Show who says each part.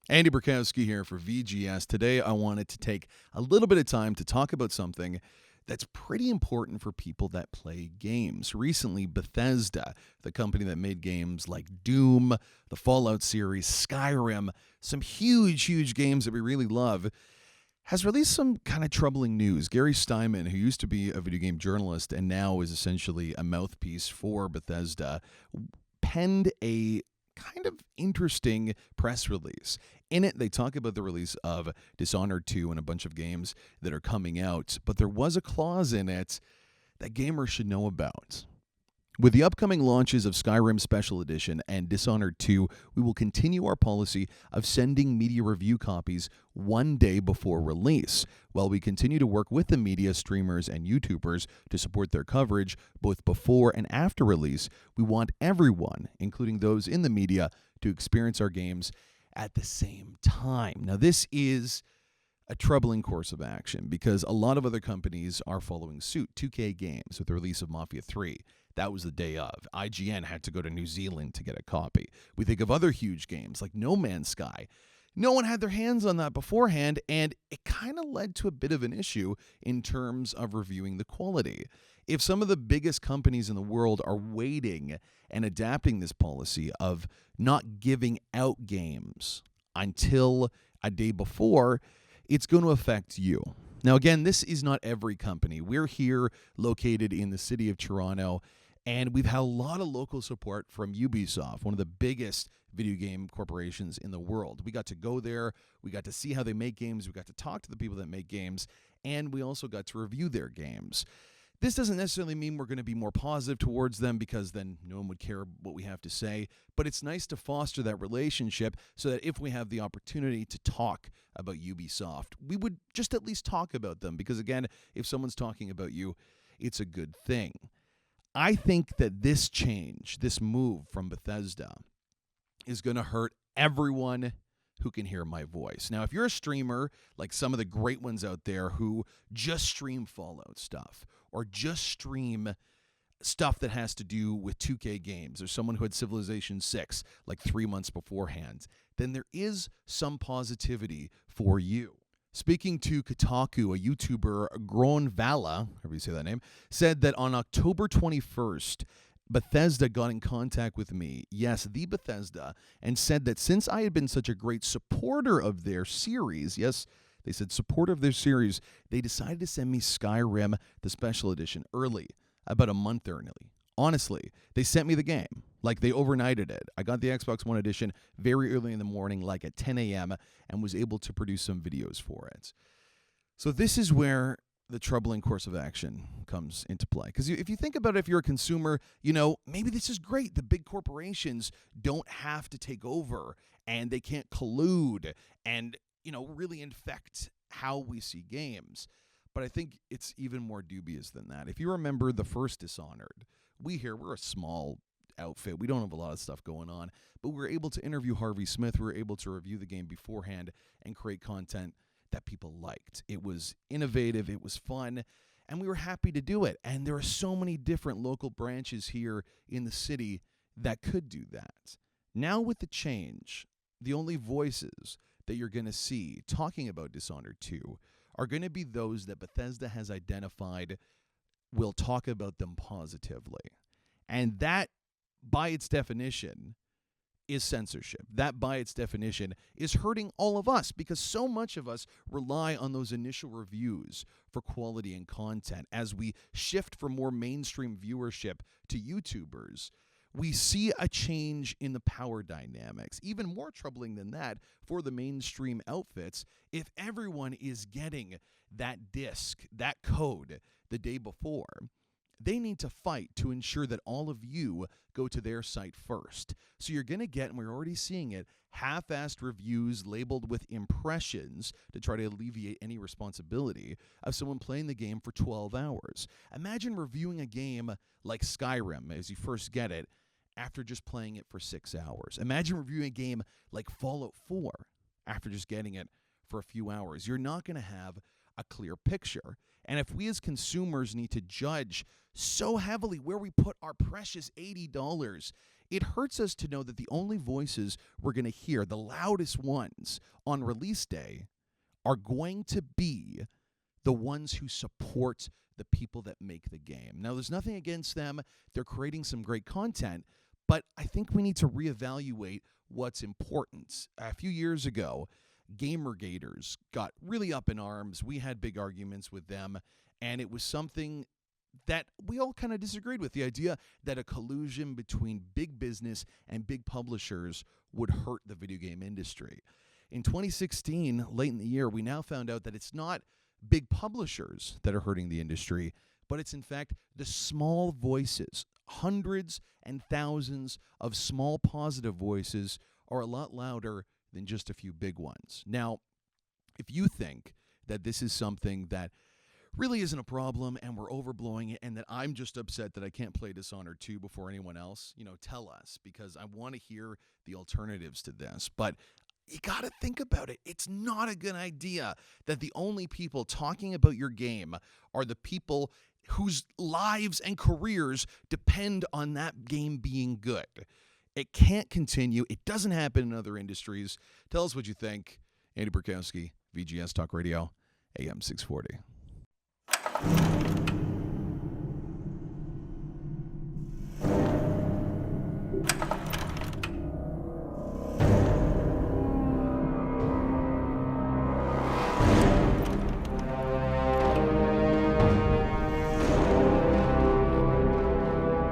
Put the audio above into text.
Speaker 1: Andy Burkowski here for VGS. Today, I wanted to take a little bit of time to talk about something that's pretty important for people that play games. Recently, Bethesda, the company that made games like Doom, the Fallout series, Skyrim, some huge games that we really love, has released some kind of troubling news. Gary Steinman, who used to be a video game journalist and now is essentially a mouthpiece for Bethesda, penned a kind of interesting press release. In it, they talk about the release of Dishonored 2 and a bunch of games that are coming out, but there was a clause in it that gamers should know about. With the upcoming launches of Skyrim Special Edition and Dishonored 2, we will continue our policy of sending media review copies one day before release. While we continue to work with the media, streamers, and YouTubers to support their coverage both before and after release, we want everyone, including those in the media, to experience our games at the same time. Now, this is a troubling course of action because a lot of other companies are following suit. 2K Games with the release of Mafia 3. That was the day of. IGN had to go to New Zealand to get a copy. We think of other huge games like No Man's Sky. No one had their hands on that beforehand, and it kind of led to a bit of an issue in terms of reviewing the quality. If some of the biggest companies in the world are waiting and adapting this policy of not giving out games until a day before, it's going to affect you. Now, again, this is not every company. We're here located in the city of Toronto, and we've had a lot of local support from Ubisoft, one of the biggest video game corporations in the world. We got to go there. We got to see how they make games. We got to talk to the people that make games, and we also got to review their games. This doesn't necessarily mean we're going to be more positive towards them because then no one would care what we have to say, but it's nice to foster that relationship so that if we have the opportunity to talk about Ubisoft, we would just at least talk about them because, again, if someone's talking about you, it's a good thing. I think that this change, this move from Bethesda, is going to hurt everyone who can hear my voice. Now, if you're a streamer, like some of the great ones out there who just stream Fallout stuff or just stream stuff that has to do with 2K games or someone who had Civilization 6 like 3 months beforehand, then there is some positivity for you. Speaking to Kotaku, a YouTuber, Gronvala, however you say that name, said that on October 21st, Bethesda got in contact with me, yes, the Bethesda, and said that since I had been such a great supporter of their series, yes, they said supporter of their series, they decided to send me Skyrim, the special edition, early, about a month early. Honestly, they sent me the game, like they overnighted it. I got the Xbox One edition very early in the morning, like at 10 a.m., and was able to produce some videos for it. So this is where the troubling course of action comes into play. Because if you think about it, if you're a consumer, maybe this is great. The big corporations don't have to take over and they can't collude and, really infect how we see games. But I think it's even more dubious than that. If you remember the first Dishonored, we're a small outfit. We don't have a lot of stuff going on, but we were able to interview Harvey Smith. We were able to review the game beforehand and create content that people liked. It was innovative, it was fun, and we were happy to do it. And there are so many different local branches here in the city that could do that. Now with the change, the only voices that you're going to see talking about Dishonored 2 are going to be those that Bethesda has identified will talk about them positively. And that, by its definition, is censorship. That, by its definition, is hurting all of us because so much of us rely on those initial reviews for quality and content. As we shift from more mainstream viewership to YouTubers, we see a change in the power dynamics. Even more troubling than that for the mainstream outfits, if everyone is getting that disc, that code, the day before, they need to fight to ensure that all of you go to their site first. So you're going to get, and we're already seeing it, half-assed reviews labeled with impressions to try to alleviate any responsibility of someone playing the game for 12 hours. Imagine reviewing a game like Skyrim as you first get it after just playing it for 6 hours. Imagine reviewing a game like Fallout 4 after just getting it for a few hours. You're not going to have a clear picture. And if we as consumers need to judge so heavily where we put our precious $80 it hurts us to know that the only voices we're going to hear, the loudest ones on release day, are going to be the ones who support the people that make the game. Now, there's nothing against them. They're creating some great content, but I think we need to reevaluate what's important. A few years ago, Gamergaters got really up in arms. We had big arguments with them, and it was something that we all kind of disagreed with, the idea that a collusion between big business and big publishers would hurt the video game industry. In 2016, late in the year, we now found out that it's not big publishers that are hurting the industry, but it's in fact the small voices. Hundreds and thousands of small positive voices are a lot louder than just a few big ones. Now, if you think that this is something that really isn't a problem and we're overblowing it and that I'm just upset that I can't play Dishonored 2 before anyone else, tell us, because I want to hear the alternatives to this. But you got to think about it. It's not a good idea that the only people talking about your game are the people whose lives and careers depend on that game being good. It can't continue. It doesn't happen in other industries. Tell us what you think. Andy Burkowski, VGS Talk Radio, AM 640.